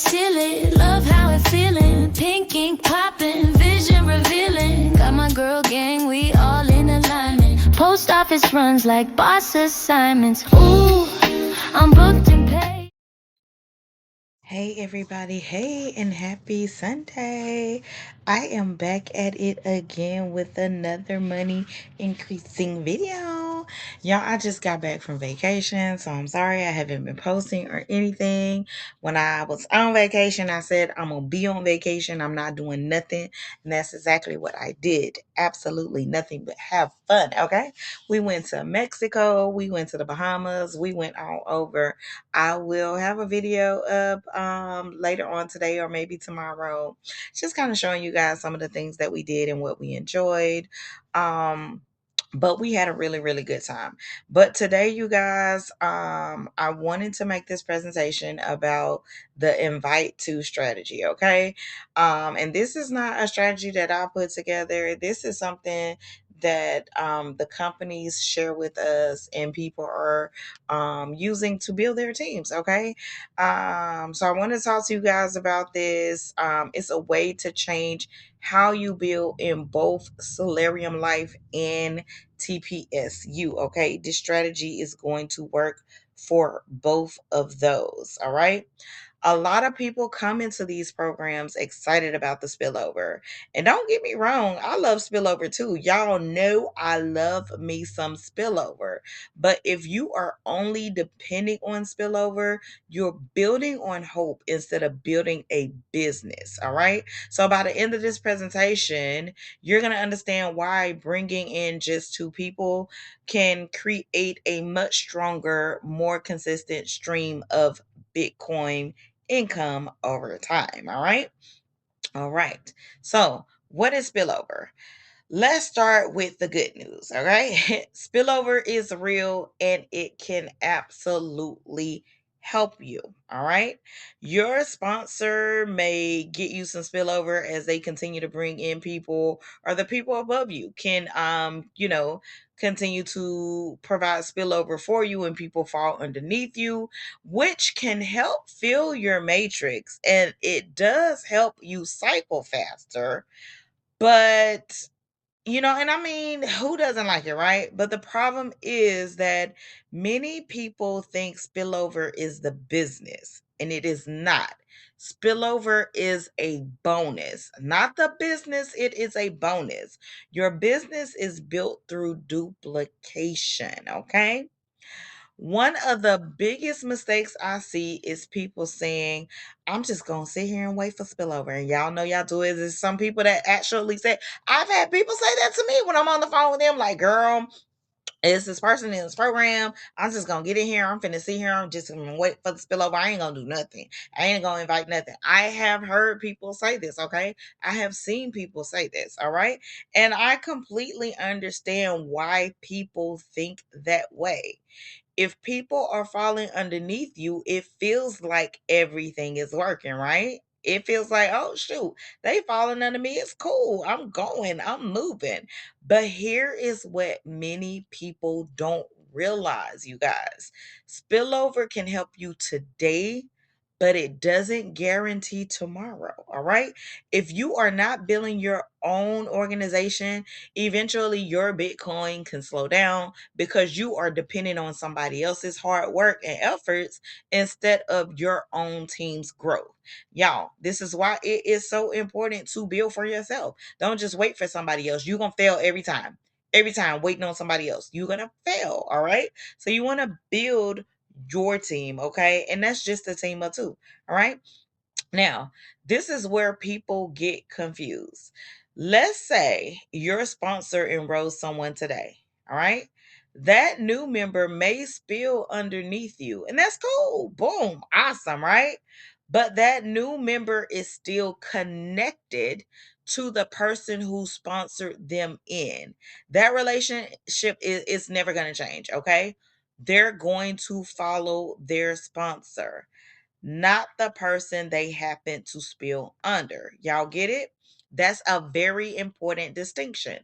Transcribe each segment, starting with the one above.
seal it. Love how it feeling. Pink ink popping, vision revealing. Got my girl gang, we all in alignment. Post office runs like boss assignments. Ooh, I'm booked and paid. Hey everybody, hey and happy Sunday. I am back at it again with another money increasing video. Y'all, I just got back from vacation, so I'm sorry I haven't been posting or anything. When I was on vacation, I said I'm gonna be on vacation. I'm not doing nothing. And that's exactly what I did. Absolutely nothing but have fun, okay? We went to Mexico, we went to the Bahamas, we went all over. I will have a video up later on today or maybe tomorrow, just kind of showing you guys some of the things that we did and what we enjoyed. But we had a really, really good time. But today, you guys, I wanted to make this presentation about the invite to strategy, okay? And this is not a strategy that I put together. This is something that the companies share with us and people are using to build their teams. Okay. So I want to talk to you guys about this. It's a way to change how you build in both Salarium Life and TPSU. Okay. This strategy is going to work for both of those. All right. A lot of people come into these programs excited about the spillover. And don't get me wrong, I love spillover too. Y'all know I love me some spillover. But if you are only depending on spillover, you're building on hope instead of building a business. All right. So by the end of this presentation, you're going to understand why bringing in just two people can create a much stronger, more consistent stream of Bitcoin income over time. All right. All right. So, what is spillover? Let's start with the good news. All right. Spillover is real and it can absolutely help you. All right. Your sponsor may get you some spillover as they continue to bring in people, or the people above you can continue to provide spillover for you when people fall underneath you, which can help fill your matrix, and it does help you cycle faster. But and I mean, who doesn't like it, right? But the problem is that many people think spillover is the business, and it is not. Spillover is a bonus, not the business. It is a bonus. Your business is built through duplication, okay? One of the biggest mistakes I see is people saying, I'm just going to sit here and wait for spillover. And y'all know y'all do it. There's some people that actually say, I've had people say that to me when I'm on the phone with them, like, girl, it's this person in this program. I'm just going to get in here. I'm finna sit here. I'm just going to wait for the spillover. I ain't going to do nothing. I ain't going to invite nothing. I have heard people say this, okay? I have seen people say this, all right? And I completely understand why people think that way. If people are falling underneath you, it feels like everything is working, right? It feels like, oh shoot, they falling under me. It's cool. I'm going, I'm moving. But here is what many people don't realize, you guys. Spillover can help you today, but it doesn't guarantee tomorrow. All right. If you are not building your own organization, eventually your Bitcoin can slow down because you are depending on somebody else's hard work and efforts instead of your own team's growth. Y'all, this is why it is so important to build for yourself. Don't just wait for somebody else. You're going to fail every time. Every time waiting on somebody else, you're going to fail. All right. So you want to build your team. Okay. And that's just a team of two. All right. Now, this is where people get confused. Let's say your sponsor enrolls someone today, all right? That new member may spill underneath you, and that's cool. Boom, awesome, right? But that new member is still connected to the person who sponsored them in. That relationship is never going to change, okay? They're going to follow their sponsor, not the person they happen to spill under. Y'all get it? That's a very important distinction.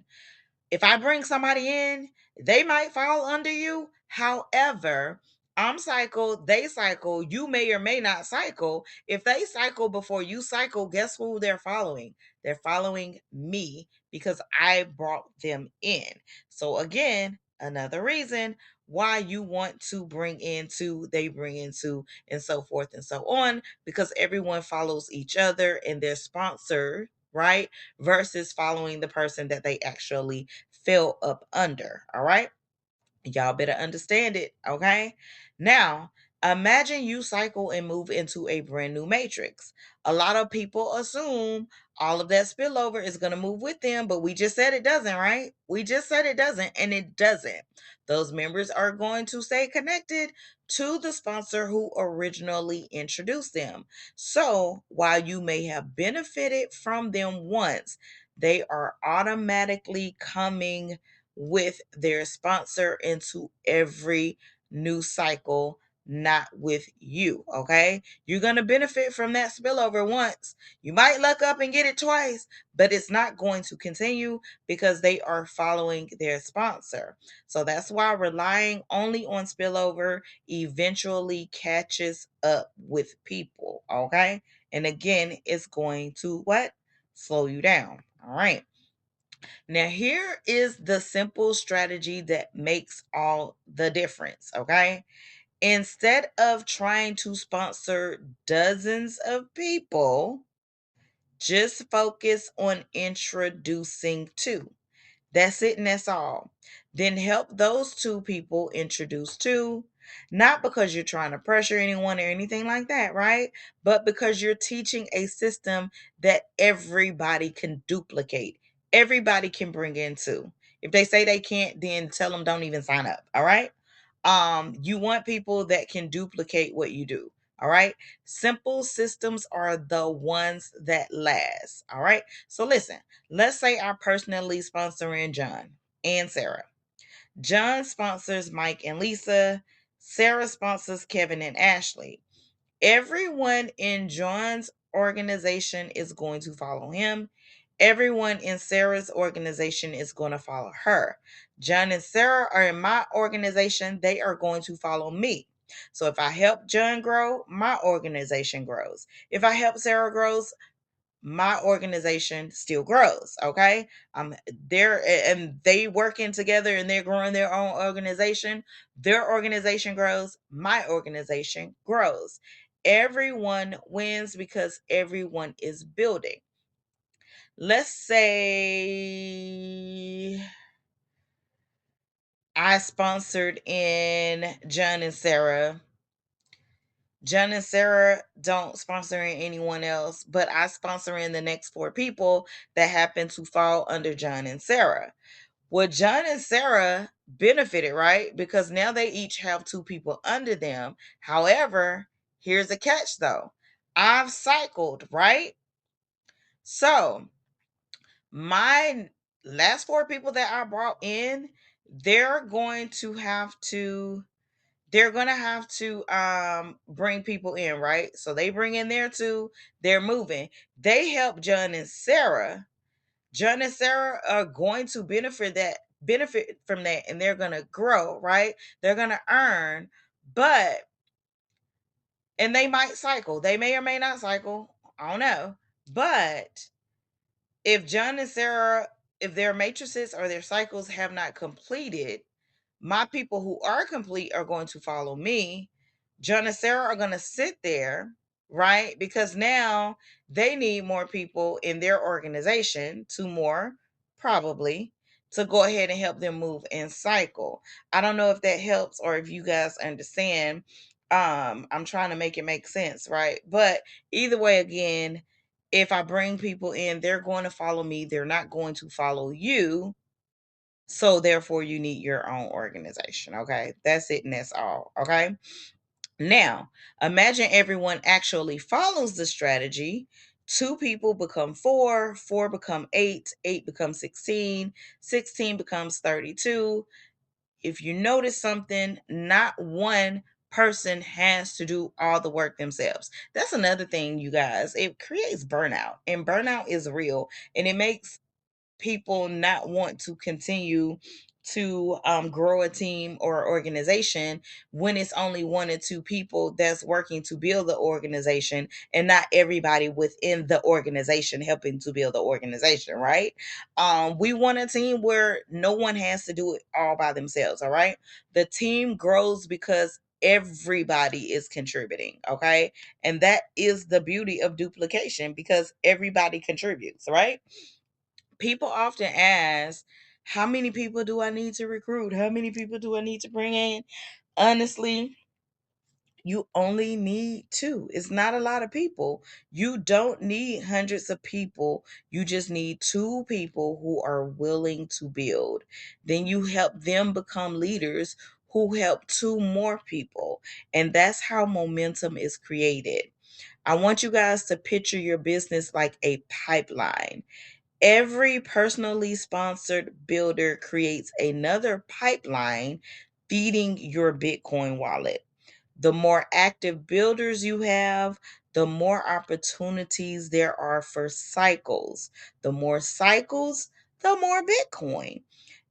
If I bring somebody in, they might fall under you. However, I'm cycled, they cycle, you may or may not cycle. If they cycle before you cycle, guess who they're following? They're following me because I brought them in. So again, another reason why you want to bring in two, they bring in two, and so forth and so on, because everyone follows each other and they're sponsored, right? Versus following the person that they actually fell up under. All right. Y'all better understand it, okay? Now, imagine you cycle and move into a brand new matrix. A lot of people assume all of that spillover is going to move with them, but we just said it doesn't, right? We just said it doesn't, and it doesn't. Those members are going to stay connected to the sponsor who originally introduced them. So, while you may have benefited from them once, they are automatically coming with their sponsor into every new cycle, not with you. Okay. You're going to benefit from that spillover once. You might luck up and get it twice, but it's not going to continue because they are following their sponsor. So that's why relying only on spillover eventually catches up with people. Okay. And again, it's going to what? Slow you down. All right. Now, here is the simple strategy that makes all the difference, okay? Instead of trying to sponsor dozens of people, just focus on introducing two. That's it and that's all. Then help those two people introduce two, not because you're trying to pressure anyone or anything like that, right? But because you're teaching a system that everybody can duplicate. Everybody can bring in two. If they say they can't, then tell them don't even sign up, all right? You want people that can duplicate what you do. All right. Simple systems are the ones that last. All right. So listen, let's say I personally sponsoring John and Sarah. John sponsors Mike and Lisa. Sarah sponsors Kevin and Ashley. Everyone in John's organization is going to follow him. Everyone in Sarah's organization is going to follow her. John and Sarah are in my organization. They are going to follow me. So if I help John grow, my organization grows. If I help Sarah grows, my organization still grows. Okay. They're and they working together and they're growing their own organization. Their organization grows, my organization grows. Everyone wins because everyone is building. Let's say I sponsored in John and Sarah. John and Sarah don't sponsor in anyone else, but I sponsor in the next four people that happen to fall under John and Sarah. Well, John and Sarah benefited, right? Because now they each have two people under them. However, here's a catch though. I've cycled, right? So my last four people that I brought in, they're going to have to bring people in, right? So they bring in there too. They're moving. They help John and Sarah. John and Sarah are going to benefit from that, and they're gonna grow, right? They're gonna earn, but and they might cycle. They may or may not cycle. I don't know. But if John and Sarah, if their matrices or their cycles have not completed, my people who are complete are going to follow me. John and Sarah are going to sit there, right? Because now they need more people in their organization, two more probably, to go ahead and help them move and cycle. I don't know if that helps or if you guys understand. I'm trying to make it make sense, right? But either way, again, if I bring people in, they're going to follow me. They're not going to follow you, so therefore you need your own organization. Okay. That's it and that's all. Okay. Now, imagine everyone actually follows the strategy. Two people become four, four become eight, eight becomes 16, 16 becomes 32. If you notice something, not one person has to do all the work themselves. That's another thing, you guys. It creates burnout, and burnout is real, and it makes people not want to continue to grow a team or organization when it's only one or two people that's working to build the organization and not everybody within the organization helping to build the organization, right? We want a team where no one has to do it all by themselves, all right? The team grows because everybody is contributing, okay? And that is the beauty of duplication, because everybody contributes, right? People often ask, how many people do I need to recruit? How many people do I need to bring in? Honestly, you only need two. It's not a lot of people. You don't need hundreds of people. You just need two people who are willing to build. Then you help them become leaders who help two more people. And that's how momentum is created. I want you guys to picture your business like a pipeline. Every personally sponsored builder creates another pipeline feeding your Bitcoin wallet. The more active builders you have, the more opportunities there are for cycles. The more cycles, the more Bitcoin.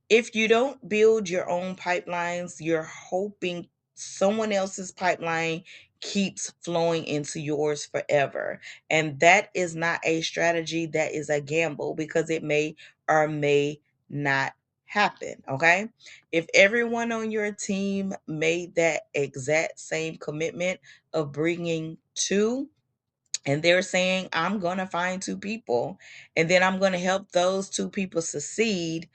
If you don't build your own pipelines, you're hoping someone else's pipeline keeps flowing into yours forever. And that is not a strategy, that is a gamble, because it may or may not happen. Okay. If everyone on your team made that exact same commitment of bringing two, and they're saying, I'm going to find two people and then I'm going to help those two people succeed.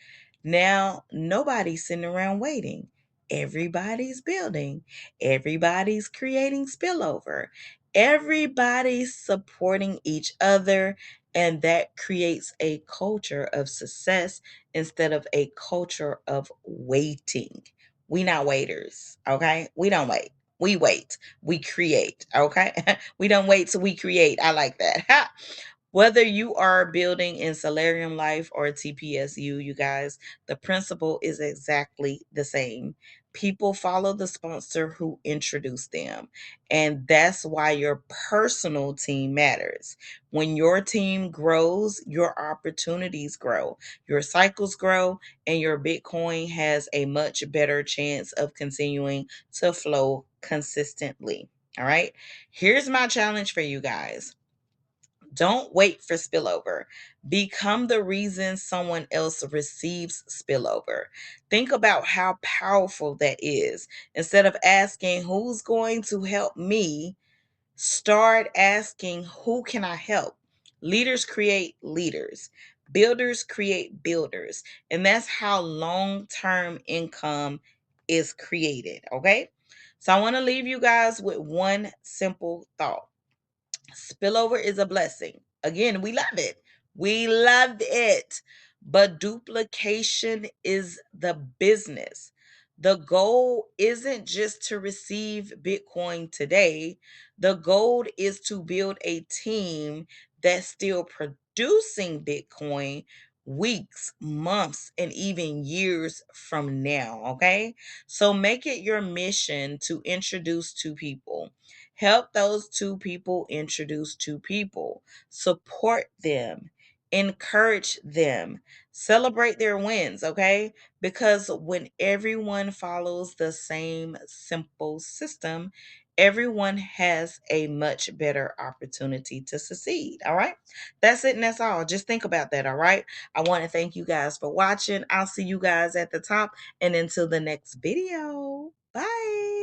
Now, nobody's sitting around waiting. Everybody's building, everybody's creating spillover, everybody's supporting each other. And that creates a culture of success instead of a culture of waiting. We not waiters, okay? We don't wait. We wait. We create, okay? We don't wait till we create. I like that. Whether you are building in Salarium Life or TPSU, you guys, the principle is exactly the same. People follow the sponsor who introduced them. And that's why your personal team matters. When your team grows, your opportunities grow, your cycles grow, and your Bitcoin has a much better chance of continuing to flow consistently. All right. Here's my challenge for you guys. Don't wait for spillover. Become the reason someone else receives spillover. Think about how powerful that is. Instead of asking, who's going to help me? Start asking, who can I help? Leaders create leaders. Builders create builders. And that's how long-term income is created. Okay. So I want to leave you guys with one simple thought. Spillover is a blessing. Again, we love it. We loved it. But duplication is the business. The goal isn't just to receive Bitcoin today. The goal is to build a team that's still producing Bitcoin weeks, months, and even years from now. Okay. So make it your mission to introduce two people. Help those two people introduce two people. Support them. Encourage them. Celebrate their wins, okay? Because when everyone follows the same simple system, everyone has a much better opportunity to succeed, all right? That's it and that's all. Just think about that, all right? I want to thank you guys for watching. I'll see you guys at the top, and until the next video. Bye.